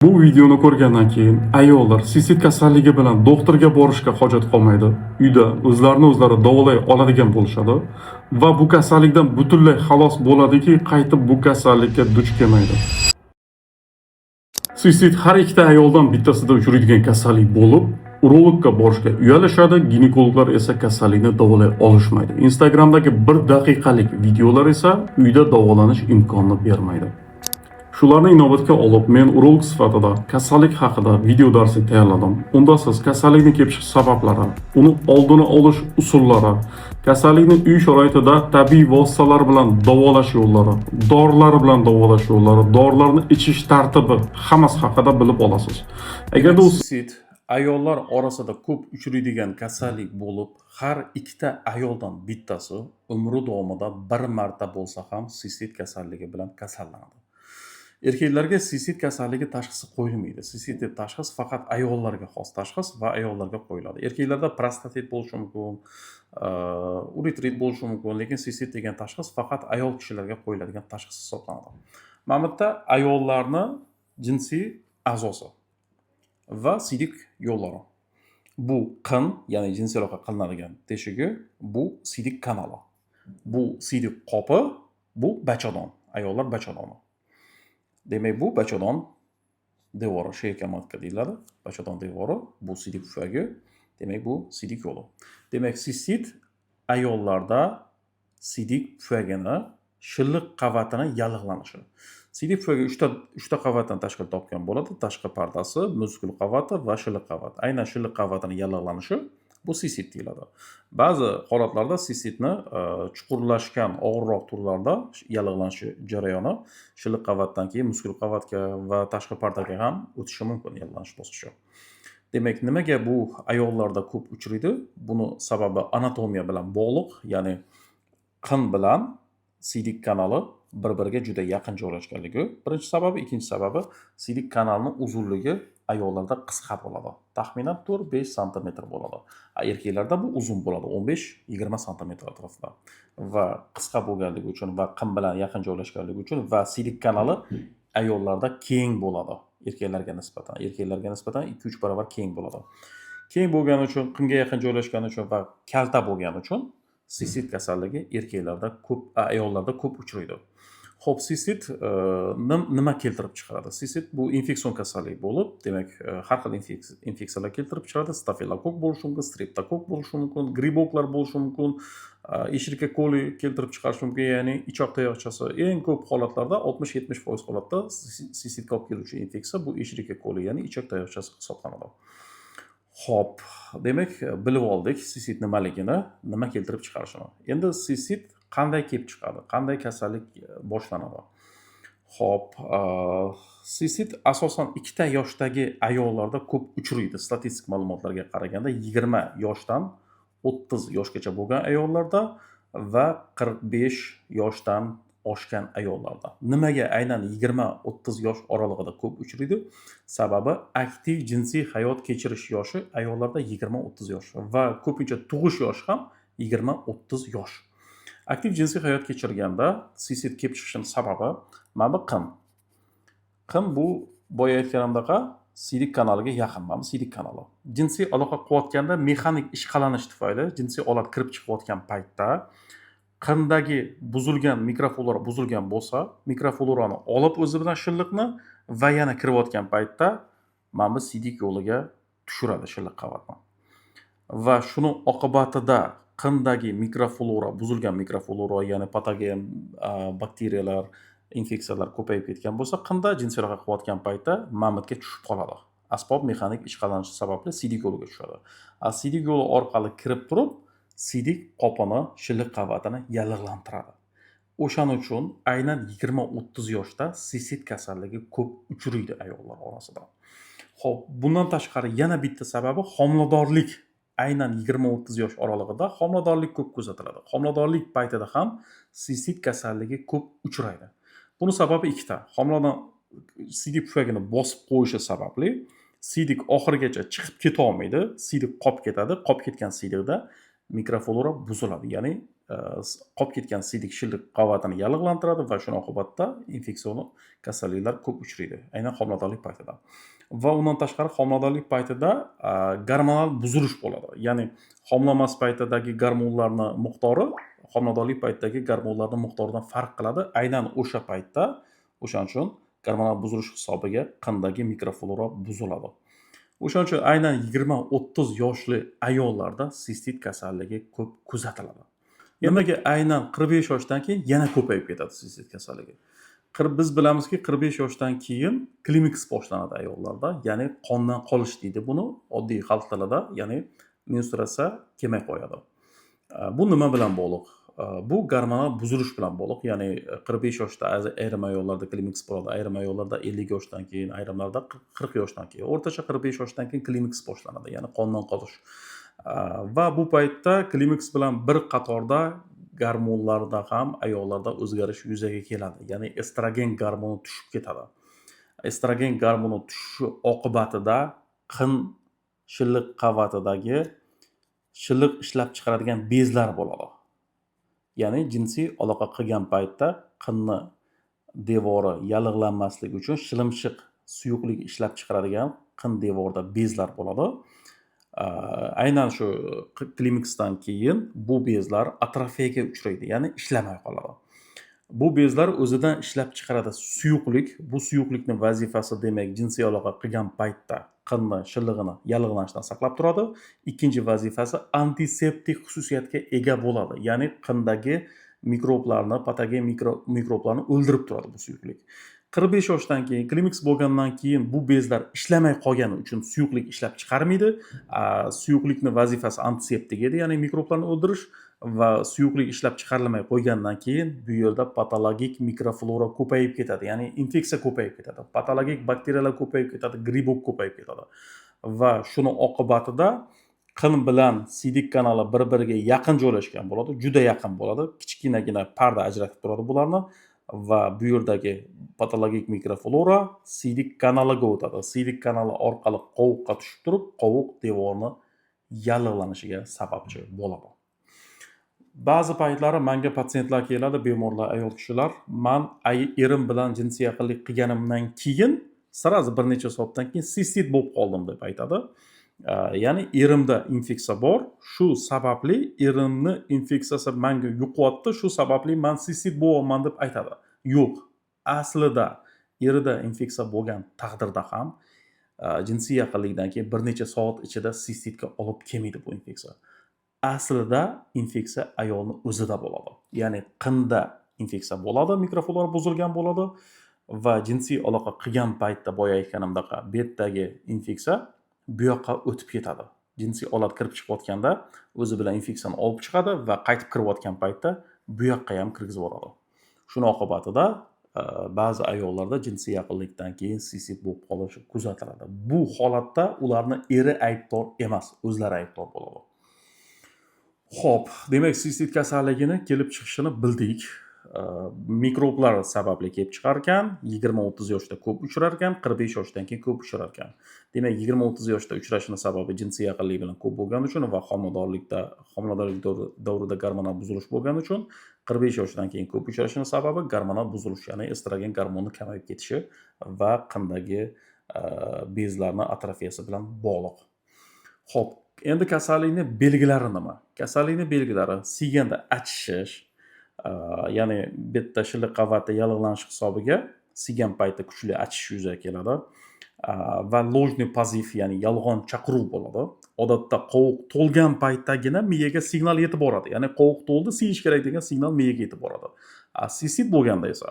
Bu videoni ko'rgandan keyin ayollar sistit kasalligi bilan doktorga borishga hojat qolmaydi. Uyda o'zlarini o'zlari davolay oladigan bo'lishadi va bu kasallikdan butunlay xalos bo'ladiki, qaytib bu kasallikka duch kelmaydi. Sistit har ikkita ayoldan bittasida uchraydigan kasallik bo'lib, urologga borishga uyalishadi, ginekologlar esa kasallikni davolay olishmaydi. Instagramdagi 1 daqiqalik videolar esa uyda davolanish imkonini bermaydi. Shularni inobatga olib, men urolog sifatida kasallik haqida video darslik tayyorladim. Unda siz kasallikni kelib chiqish sabablari, uni oldini olish usullari, kasallikni uy sharoitida tabiiy vositalar bilan davolash yo'llari, dorilar bilan davolash yo'llari, dorilarni ichish tartibi hammasi haqida bilib olasiz. Agarda u Sistit ayollar orasida ko'p uchraydigan kasallik bo'lib, har ikkita ayoldan bittasi umri davomida bir marta bo'lsa ham sistit kasalligi bilan kasallanadi. Erkaklarga sistit kasalligi tashxisi qo'yilmaydi. Sistit deb tashxis faqat ayollarga xos tashxis va ayollarga qo'yiladi. Erkaklarda prostatit bo'lishi mumkin, uretrit bo'lishi mumkin, lekin sistit degan tashxis faqat ayol kishilarga qo'yiladigan tashxis hisoblanadi. Mana bu yerda ayollarni jinsiy a'zosi va siydik yo'llari. Bu qin, ya'ni jinsiy aloqa qilinadigan teshigi, bu siydik kanali. Bu siydik qopi, bu bachadon, ayollar bachadoni. Demak, bu bachadon devori, sheyka matka deyiladi. Bachadon devori, bu siydik pufagi, demak bu siydik yo'li. Demak, sistit ayollarda siydik pufagini, shilliq qavatini yallig'lanishi. Siydik pufagi 3 ta qavatdan tashkil topgan bo'ladi. Tashqi pardasi, muskul qavati va shilliq qavat. Aynan shilliq qavatini yallig'lanishi bu sistit deyiladi. Ba'zi holatlarda sistitni chuqurlashgan og'irroq turlarda yallig'lanishi jarayoni shilliq qavatdan keyin muskul qavatga va tashqi pardaga ham o'tishi mumkin yallig'lanish bosqichi. Demak, nimaga bu ayollarda ko'p uchraydi? Buni sababi anatomiya bilan bog'liq, ya'ni qin bilan siydik kanali bir-biriga juda yaqin joylashganligi birinchi sababi. Ikkinchi sababi, siydik kanalining uzunligi ayollarda qisqa bo'ladi. Taxminan 4-5 sm bo'ladi. Erkaklarda bu uzun bo'ladi, 15-20 sm atrofida. Va qisqa bo'lganligi uchun va qin bilan yaqin joylashganligi uchun va siydik kanali ayollarda keng bo'ladi erkaklarga nisbatan. Erkaklarga nisbatan 2-3 barobar keng bo'ladi. Keng bo'lgani uchun, qinga yaqin joylashgani uchun va kalta bo'lgani uchun sistit kasalligi erkaklarda ko'p, ayollarda ko'p uchraydi. Xo'p, sistit nima keltirib chiqaradi? Sistit bu infeksion kasallik bo'lib, demak, har xil infeksiyalar keltirib chiqaradi. Stafilokok bo'lishi mumkin, streptokok bo'lishi mumkin, griboklar bo'lishi mumkin, Escherichia coli keltirib chiqarishi mumkin, ya'ni ichoq tayoqchasi. Eng ko'p holatlarda 60-70% holatda sistitga olib keluvchi infeksiya bu Escherichia coli, ya'ni ichoq tayoqchasi hisoblanadi. Xo'p, demak, bilib oldik sistit nimaligini, nima keltirib chiqarishini. Endi sistit qanday kelib chiqadi? Qanday kasallik boshlanadi? Xo'p, sistit asosan 2 ta yoshdagi ayollarda ko'p uchraydi. Statistik ma'lumotlarga qaraganda 20 yoshdan 30 yoshgacha bo'lgan ayollarda va 45 yoshdan oshgan ayollarda. Nimaga aynan 20-30 yosh oralig'ida ko'p uchraydi? Sababi aktiv jinsiy hayot kechirish yoshi ayollarda 20-30 yosh va ko'pincha tug'ish yoshi ham 20-30 yosh. Aktiv jinsiy hayot kechirganda sistit kelib chiqishining sababi mana bu qin. Qin bu boya aytganimdaqa siydik kanaliga yaqin, mana bu siydik kanali. Jinsiy aloqa qilayotganda mexanik ishqalanish tufayli jinsiy olat kirib chiqayotgan paytda qindagi buzilgan mikroflora buzilgan bo'lsa, mikroflorani olib o'zi bilan shilliqni va yana kirayotgan paytda mana bu siydik yo'liga tushiradi shilliq qavatni. Va shuni oqibatida qindagi mikroflora, buzilgan mikroflora, ya'ni patogen bakteriyalar, infeksiyalar ko'payib ketgan bo'lsa, qinda jinsiy aloqa qilayotgan paytda mamitga tushib qoladi. Asbob mexanik ishqalanishi sababli siydik yo'liga tushadi. Siydik yo'li orqali kirib turib, siydik qopini, shilliq qavatini yallig'lantiradi. O'shaning uchun aynan 20-30 yoshda sistit kasalligi ko'p uchraydi ayollar orasida. Xo'p, bundan tashqari yana bitta sababi homiladorlik. Aynan 20-30 yosh oralig'ida homiladorlik ko'p kuzatiladi. Homiladorlik paytida ham sistit kasalligi ko'p uchraydi. Buni sababi ikkita. Homiladan siydik pufagini bosib qo'yishi sababli siydik oxirigacha chiqib keta olmaydi, siydik qolib ketadi. Qolib ketgan siydikda mikroflora buziladi, ya'ni qolib ketgan siydik shilliq qavatini yallig'lantiradi va shuni oqibatda infeksion kasalliklar ko'p uchraydi, aynan homiladorlik paytida. Va undan tashqari homiladorlik paytida gormonal buzilish bo'ladi. Ya'ni homilamas paytidagi gormonlarni miqdori homiladorlik paytidagi gormonlarning miqdoridan farq qiladi. Aynan o'sha paytda o'shaning uchun gormonal buzilish hisobiga qandagi mikroflora buziladi. O'shaning uchun aynan 20-30 yoshli ayollarda sistit kasalligi ko'p kuzatiladi. Nimaga aynan 45 yoshdan keyin yana ko'payib ketadi sistit kasalligi? Biz bilamizki 45 yoshdan keyin klimaks boshlanadi ayollarda, ya'ni qondan qolish deydi buni oddiy xalq tilida, ya'ni menstruatsiya kelmay qo'yadi. Bu nima bilan bog'liq? Bu gormonal buzilish bilan bog'liq, ya'ni 45 yoshda ayrim ayollarda klimaks bo'ladi, ayrim ayollarda 50 yoshdan keyin, ayrimlarda 40 yoshdan keyin, o'rtacha 45 yoshdan keyin klimaks boshlanadi, ya'ni qondan qolish. Va bu paytda klimaks bilan bir qatorda gormonlarda ham ayollarda o'zgarish yuzaga keladi. Ya'ni estrogen gormoni tushib ketadi. Estrogen gormoni tushishi oqibatida qin shilliq qavatidagi shilliq ishlab chiqaradigan bezlar bo'ladi. Ya'ni jinsiy aloqa qilgan paytda qinni devori yallig'lanmasligi uchun shilimshiq suyuqlik ishlab chiqaradigan qin devorida bezlar bo'ladi. Aynan shu klimaksdan keyin bu bezlar atrofiyaga uchraydi, ya'ni ishlamay qoladi. Bu bezlar o'zidan ishlab chiqaradi suyuqlik. Bu suyuqlikning vazifasi demak jinsiy aloqa qilgan paytda qinni shillig'ini yallig'lanishdan saqlab turadi. Ikkinchi vazifasi antiseptik xususiyatga ega bo'ladi. Ya'ni qindagi mikroblarni, patogen mikroblarni o'ldirib turadi bu suyuqlik. 45 yoshdan keyin klimaks bo'lgandan keyin bu bezlar ishlamay qolgani uchun suyuqlik ishlab chiqarmaydi. Suyuqlikning vazifasi antiseptik edi, ya'ni mikroblarni o'ldirish va suyuqlik ishlab chiqarilmay qo'ygandan keyin bu yerda patologik mikroflora ko'payib ketadi, ya'ni infeksiya ko'payib ketadi, patologik bakteriyalar ko'payib ketadi, gribok ko'payib ketadi. Va shuni oqibatida qin bilan siydik kanali bir-biriga yaqin joylashgan bo'ladi, juda yaqin bo'ladi. Kichkinagina parda ajratib turadi bularni va bu yerdagi patologik mikroflora siydik kanaliga o'tadi. Siydik kanali orqali qovuqqa tushib turib, qovuq devorni yallig'lanishiga sababchi bo'ladi. Ba'zi paytlari menga patsientlar keladi, bemorlar, ayol kishilar, men erim bilan jinsiy yaqinlik qilganimdan keyin sirazi bir necha soatdan keyin sistit bo'lib qoldim deb aytadi. Ya'ni erimda infeksiya bor, shu sababli erimni infeksiyasi menga yuqyapti, shu sababli men sistit bo'lyapman deb aytadi. Yo'q, aslida erida infeksiya bo'lgan taqdirda ham jinsiy yaqinlikdan keyin bir necha soat ichida sistitga olib kelmaydi bu infeksiya. Aslida infeksiya ayolning o'zida bo'ladi. Ya'ni qinda infeksiya bo'ladi, mikroflora buzilgan bo'ladi va jinsiy aloqa qilgan paytda boya aytganimdek betdagi infeksiya bu yoqqa o'tib ketadi. Jinsiy olat kirib chiqayotganda o'zi bilan infeksiyani olib chiqadi va qaytib kirayotgan paytda bu yoqqa ham kirgizib yuboradi. Shuni oqibatida ba'zi ayollarda jinsiy yaqinlikdan keyin sistit bo'lib qolishi kuzatiladi. Bu holatda ularni eri aybdor emas, o'zlari aybdor bo'ladi. Xo'p, demak sistit kasalligini kelib chiqishini bildik. Mikroblar sababli kelib chiqar ekan, 20-30 yoshda ko'p uchrar ekan, 45 yoshdan keyin ko'p uchrar ekan. Demak, 20-30 yoshda uchrashining sababi jinsiy yaqinlik bilan ko'p bo'lgani uchun va homiladorlik davrida gormonal buzilish bo'lgani uchun, 45 yoshdan keyin ko'p uchrashining sababi gormonal buzilish, ya'ni estrogen gormoni kamayib ketishi va qindagi bezlarning atrofiyasi bilan bog'liq. Xo'p, endi kasallikning belgilari nima? Kasallikning belgilari siyganda achishish, ya'ni betda shilliq qavati yallig'lanish hisobiga siygan paytda kuchli achish yuzaga keladi va ложный poziv, ya'ni yolg'on chaqiruv bo'ladi. Odatda qovuq to'lgan paytdagina miyaga signal yetib boradi. Ya'ni qovuq to'ldi, siyish kerak degan signal miyaga yetib boradi. Sistit bo'lganda esa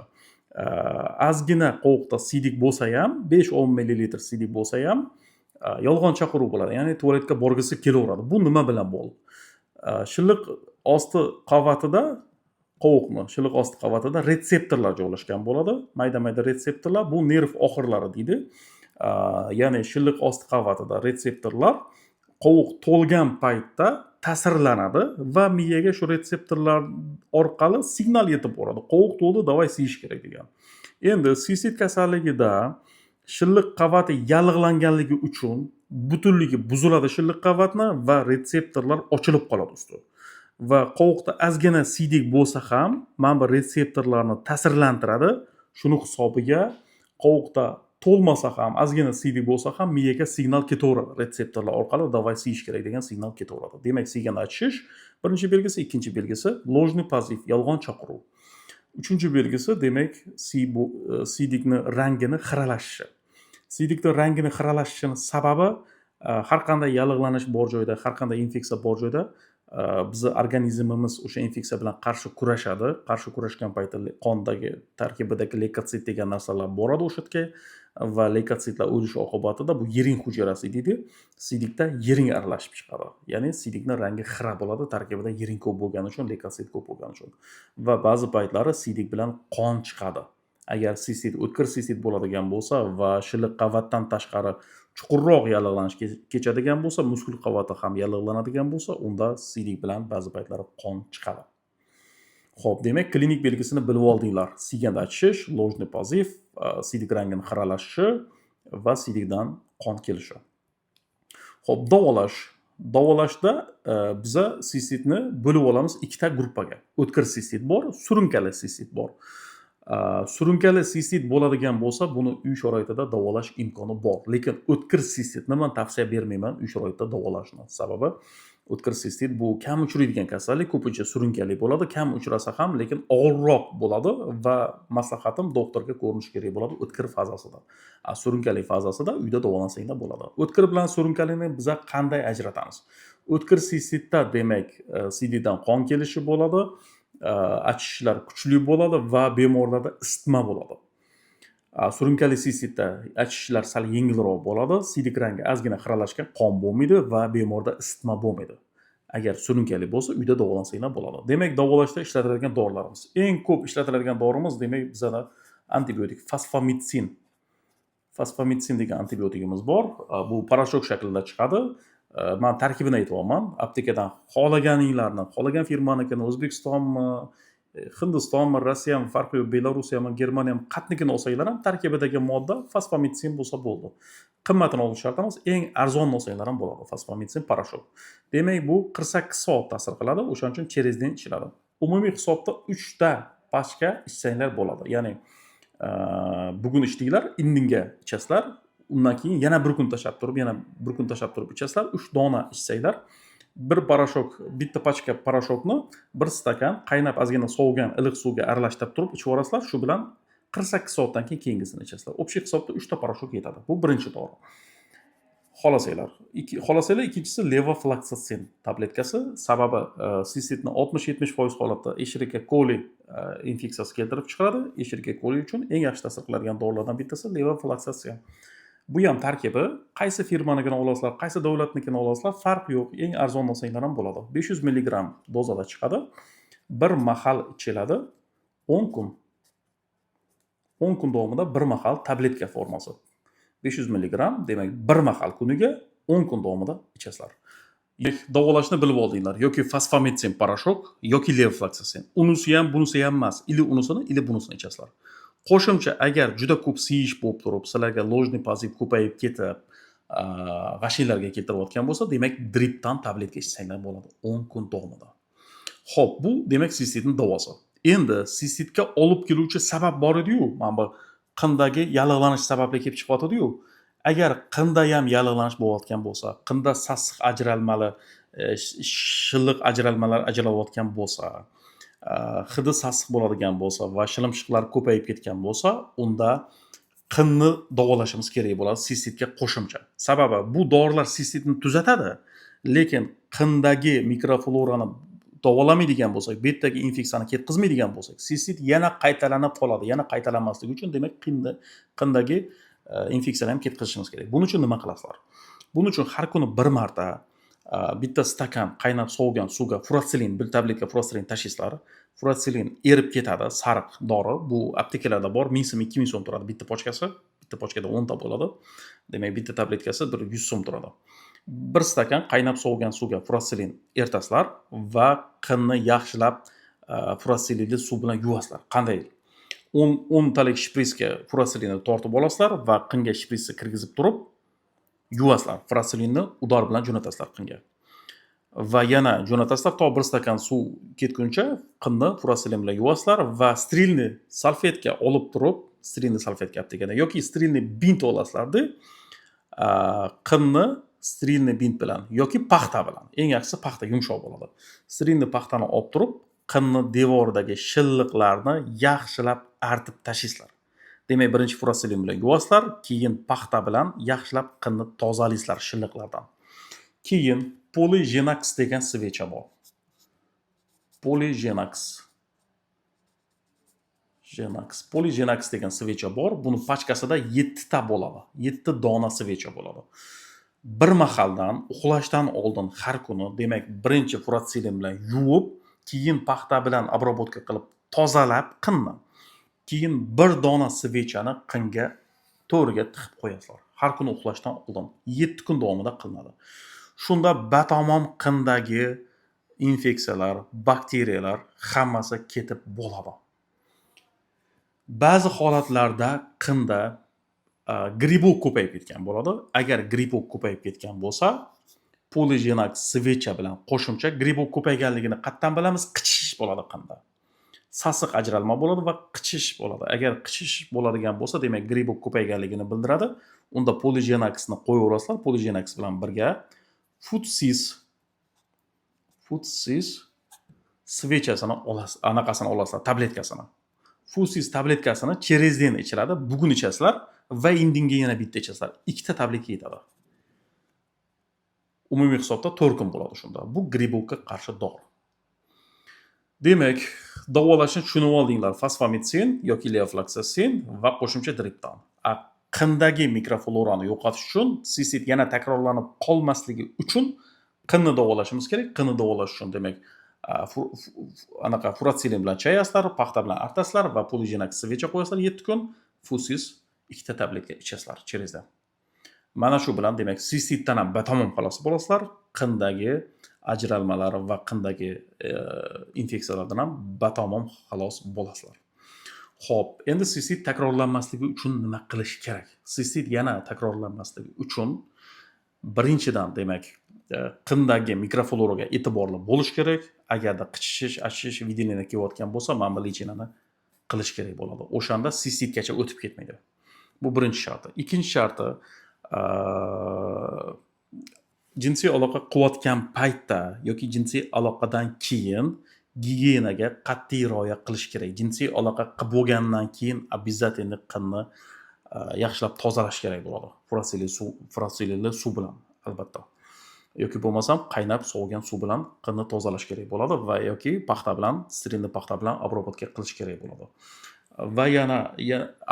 ozgina qovuqda siydik bo'lsa ham, 5-10 ml siydik bo'lsa ham yolg'on chaqiruv bo'ladi. Ya'ni tualetga borgisi kelaveradi. Bu nima bilan bog'liq? Shilliq osti qavatida shilliq osti qavatida retseptorlar joylashgan bo'ladi. Mayda-mayda retseptorlar, bu nerv oxirlari deydi. Ya'ni shilliq osti qavatida retseptorlar qovuq to'lgan paytda ta'sirlanadi va miyaga shu retseptorlar orqali signal yetib boradi. Qovuq to'ldi, davay siyish kerak degan. Endi sistit kasalligida shilliq qavati yallig'langanligi uchun butunligi buziladi shilliq qavatni va retseptorlar ochilib qoladi usti. va qovoqda ozgina siydik bo'lsa ham mana bu retseptorlarni ta'sirlantiradi. Shuni hisobiga qovoqda to'lmasa ham, ozgina siydik bo'lsa ham miyaga signal ketaveradi. Retseptorlar orqali davay siyish kerak degan signal ketaveradi. Demak, siyganda achishish birinchi belgisi, ikkinchi belgisi ложный позыв, yolg'on chaqiruv. Uchinchi belgisi demak siydikni rangini xiralashishi. Siydikni rangini xiralashishini sababi har qanday yallig'lanish bor joyda, har qanday infeksiya bor joyda bizni organizmimiz o'sha infeksiya bilan qarshi kurashadi. Qarshi kurashgan paytda qondagi tarkibidagi leykotsit degan narsalar boradi o'sha yerga va leykotitlar o'lishi oqibatida bu yiring hujayrasi deydi. Siydikda yiring aralashib chiqadi. Ya'ni siydikning rangi xira bo'ladi, tarkibida yiring ko'p bo'lgani uchun, leykotsit ko'p bo'lgani uchun. Va ba'zi paytlari siydik bilan qon chiqadi. Agar sistit, o'tkir sistit bo'ladigan bo'lsa va shilliq qavatdan tashqari chuqurroq yallig'lanish kechadigan bo'lsa, muskul qavati ham yallig'lanadigan bo'lsa, unda siydik bilan ba'zi paytlari qon chiqadi. Xo'p, demak, klinik belgisini bilib oldinglar. Siyganda achishish, ложный позыв, siydik rangining xiralashishi va siydikdan qon kelishi. Xo'p, davolash. Davolashda biza sistitni bo'lib olamiz ikkita gruppaga. O'tkir sistit bor, surunkali sistit bor. Surunkali sistit bo'ladigan bo'lsa, buni uy sharoitida davolash imkoni bor. Lekin o'tkir sistitni men tavsiya bermayman uy sharoitida davolashni. Sababi o'tkir sistit bu kam uchraydigan kasallik, ko'pincha surunkali bo'ladi, kam uchrasa ham, lekin og'irroq bo'ladi va maslahatim doktorga ko'rinish kerak bo'ladi o'tkir fazasida. Surunkali fazasida uyda davolansanglar bo'ladi. O'tkir bilan surunkalini biz qanday ajratamiz? O'tkir sistitda demak, siydikdan qon kelishi bo'ladi. Achishlar kuchli bo'ladi va bemorlarda isitma bo'ladi. Surunkali sistitda achishlar sal yengilroq bo'ladi, siydik rangi ozgina xiralashgan, qon bo'lmaydi va bemorda isitma bo'lmaydi. Agar surunkali bo'lsa, uyda davolansanglar bo'ladi. Demak, davolashda ishlatiladigan dorilarimiz. Eng ko'p ishlatiladigan dorimiz demak bizda antibiotik fosfomitsin. Fosfomitsin degan antibiotikimiz bor. Bu parashok shaklida chiqadi. Men tarkibini aytyapman. Aptekadan xohlaganinglarni, xohlagan firmanikini, O'zbekistonmi, Hindistonmi, Rossiyami, farqi yo'q, Belarusiyami, Germaniyami, qatnikini olsanglar ham tarkibidagi modda fosfomitsin bo'lsa bo'ldi. Qimmatini olish shart emas, eng arzon olsanglar ham bo'ladi, fosfomitsin parashok. Demak, bu 48 soat ta'sir qiladi, o'shaning uchun через день ichiladi. Umumiy hisobda 3 ta pachka ichsanglar bo'ladi. Ya'ni bugun ichdinglar, indinga ichasizlar. Undan keyin yana bir kun tashab turib, yana bir kun tashab turib ichasizlar. 3 dona ichsanglar, bir parashok, bitta pachka parashokni bir stakan qaynab ozgina sovigan iliq suvga aralashtirib turib ichib yuborasizlar. Shu bilan 48 soatdan keyin keyingisini ichasizlar. Общий hisobda 3 ta parashok yetadi. Bu birinchi dori. Xolasanglar. Ikkinchisi levofloxacin tabletkasi. Sababi sistitni 60-70% holatda Escherichia coli infeksiyasi keltirib chiqaradi. Escherichia coli uchun eng yaxshi ta'sir qiladigan dorilardan bittasi levofloxacin. Bu ham tarkibi, qaysi firmanikini olasizlar, qaysi davlatnikini olasizlar, farqi yo'q. Eng arzon olsanglar ham bo'ladi. 500 mg dozada chiqadi. Bir mahal ichiladi. 10 kun. 10 kun davomida bir mahal tabletka formasi. 500 mg, demak, bir mahal kuniga 10 kun davomida ichasizlar. Davolashni bilib oldinglar. Yoki fosfomitsin parashok, yoki levofloxacin. Unisi ham, bunisi ham emas. Ili unisini, ili bunisini ichasizlar. Qo'shimcha agar juda ko'p siyish bo'lib turib, sizlarga ложный позыв ko'payib ketib, g'ashiylarga keltirayotgan bo'lsa, demak, dripdan tabletka ichsanglar bo'ladi 10 kun davomida. Xo'p, bu demak sistitning davosi. Endi sistitga olib keluvchi sabab bor edi-yu, mana bu qindagi yallig'lanish sababli kelib chiqyotdi-yu. Agar qinda ham yallig'lanish bo'layotgan bo'lsa, qinda sassiq ajralmali, shilliq ajralmalar ajralayotgan bo'lsa, hidi sassiq bo'ladigan bo'lsa va shilimshiqlar ko'payib ketgan bo'lsa, unda qinni davolashimiz kerak bo'ladi sistitga qo'shimcha. Sababi bu dorilar sistitni tuzatadi, lekin qindagi mikroflorani davolamaydigan bo'lsak, bu yerdagi infeksiyani ketkazmaydigan bo'lsak, sistit yana qaytalanib qoladi. Yana qaytalanmasligi uchun demak qindagi infeksiyani ham ketkazishimiz kerak. Buning uchun nima qilasizlar? Buning uchun har kuni bir marta bitta stakan qaynab sovigan suvga furatsilin, bir tabletka furatsilin tashlaysizlar. Furatsilin erib ketadi, sariq dori. Bu aptekalarda bor, 1000 so'm, 2000 so'm turadi bitta pochkasi. Bitta pochkada 10 ta bo'ladi. Demak, bitta tabletkasi 100 so'm turadi. Bir stakan qaynab sovigan suvga furatsilin ertasizlar va qinni yaxshilab furatsilini suv bilan yuvasizlar. Qanday? 10 talik shpritsga furatsilini tortib olasizlar va qinga shpritsni kirgizib turib yuvasizlar. Furatsilinni udor bilan jo'natasizlar qinga. va yana jo'natasizlar to bir stakan suv ketguncha qinni furaselin bilan yuvasizlar va sterilni salfetka olib turib, sterilni salfetka deganda yoki sterilni bint olasizlarda qinni sterilni bint bilan yoki paxta bilan, eng yaxshisi paxta yumshoq bo'ladi. Sterilni paxtani olib turib, qinni devordagi shilliqlarni yaxshilab artib tashlaysizlar. Demak, birinchi furaselin bilan yuvasizlar, keyin paxta bilan yaxshilab qinni tozalaysizlar shilliqlardan. Keyin Polygenax degan svecha bor. Polygenax degan svecha bor. Buni pachkasida 7 ta bo'ladi. 7 dona svecha bo'ladi. Bir mahaldan uxlashdan oldin har kuni, demak, birinchi furaselin bilan yuvib, keyin paxta bilan obrobotka qilib tozalab qinni. Keyin bir dona svechani qinga to'riga tiqib qo'yasizlar. Har kuni uxlashdan oldin 7 kun davomida qilinadi. Shunda batamom qindagi infeksiyalar, bakteriyalar hammasi ketib bo'ladi. Ba'zi holatlarda qinda gribok ko'payib ketgan bo'ladi. Agar gribok ko'payib ketgan bo'lsa, Polygenax svecha bilan qo'shimcha gribok ko'payganligini qatdan bilamiz? Qichishish bo'ladi qinda. Sasiq ajralma bo'ladi va qichish bo'ladi. Agar qichish bo'ladigan bo'lsa, demak gribok ko'payganligini bildiradi. Unda Polygenaxni qo'yaverasizlar. Polygenax bilan birga Futsis svechasini olasiz, anaqasini olasizlar, tabletkasini. Futsis tabletkasini через день ichiladi. Bugun ichasizlar va indinga yana bitta ichasizlar. 2 ta tabletka yetadi. Umumiy hisobda 4 kun bo'ladi shunda. Bu gribokka qarshi dori. Demak, davolashni tushunib oldinglar. Fosfamitsin yoki levofloxacin va qo'shimcha triptan. Qindagi mikroflorani yo'qotish uchun, sistit yana takrorlanib qolmasligi uchun qinni davolashimiz kerak. Qinni davolash uchun demak, anaqa furaselin bilan chayasizlar, paxta bilan artasizlar va Polygenax svecha qo'yasizlar 7 kun. Futsis 2 ta tabletka ichasizlar через день. Mana shu bilan demak, sistitdan ham batamom xalos bo'lasizlar. Qindagi ajralmalar va qindagi infeksiyalardan ham batamom xalos bo'lasizlar. Xo'p, endi sistit takrorlanmasligi uchun nima qilish kerak? Sistit yana takrorlanmasligi uchun birinchidan demak, qindagi mikrofloraga e'tiborli bo'lish kerak. Agarda qichishish, achishish, vidilina kelayotgan bo'lsa, mana bu lechinani qilish kerak bo'ladi. O'shanda sistitgacha o'tib ketmaydi. Bu birinchi sharti. Ikkinchi sharti, jinsiy aloqa qilayotgan paytda yoki jinsiy aloqadan keyin gigiyenaga qat'iy rioya qilish kerak. Jinsiy aloqa qilib bo'lgandan keyin обязательно qinni yaxshilab tozalash kerak bo'ladi. Furaselinli suv bilan albatta. Yoki bo'lmasam qaynab sovigan suv bilan qinni tozalash kerak bo'ladi va yoki paxta bilan, sterilni paxta bilan obrobotka qilish kerak bo'ladi. Va yana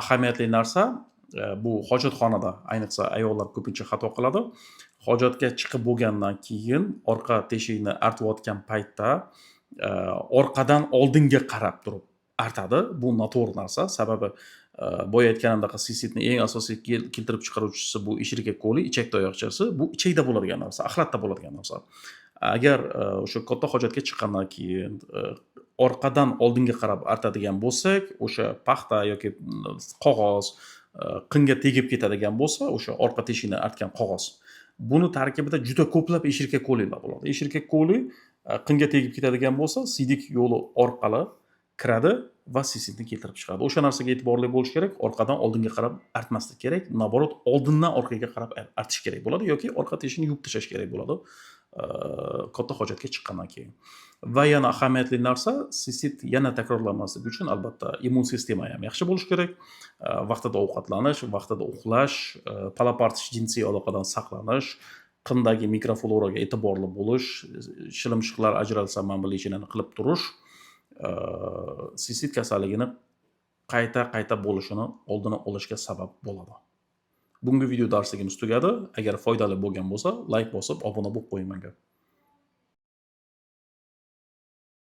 ahamiyatli narsa, bu hojatxonada ayniqsa ayollar ko'pincha xato qiladi. Hojatga chiqib bo'lgandan keyin orqa teshikni artayotgan paytda orqadan oldinga qarab turib artadi. Bu noto'g'ri narsa. Sababi boya aytganimdek sistitni eng asosiy keltirib chiqaruvchisi bu ishirka koli, ichak tayoqchasi. Bu ichakda bo'ladigan narsa, axlatda bo'ladigan narsa. Agar o'sha katta hojatga chiqqandan keyin orqadan oldinga qarab artadigan bo'lsak, o'sha paxta yoki qog'oz qinga tegib ketadigan bo'lsa, o'sha orqa teshikni artgan qog'oz. Buni tarkibida juda ko'plab ishirka kolilar bo'ladi. Ishirka koli qinga tegib ketadigan bo'lsa, siydik yo'li orqali kiradi va sistitni keltirib chiqadi. O'sha narsaga e'tiborli bo'lish kerak. Orqadan oldinga qarab artmaslik kerak. Naborot oldindan orqaga qarab artish kerak bo'ladi yoki orqa teshikni yuvib tashlash kerak bo'ladi katta hojatga chiqqandan keyin. Va yana ahamiyatli narsa, sistit yana takrorlanmasligi uchun albatta immun sistema ham yaxshi bo'lish kerak. Vaqtida ovqatlanish, vaqtida uxlash, palapartish jinsiy aloqadan saqlanish, qindagi mikrofloraga e'tiborli bo'lish, shilimshiqlar ajralsa mana bu lechinani qilib turish sistit kasalligini qayta bo'lishini oldini olishga sabab bo'ladi. Bugungi video darsligimiz tugadi. Agar foydali bo'lgan bo'lsa, like bosib, obuna bo'lib qo'ying menga.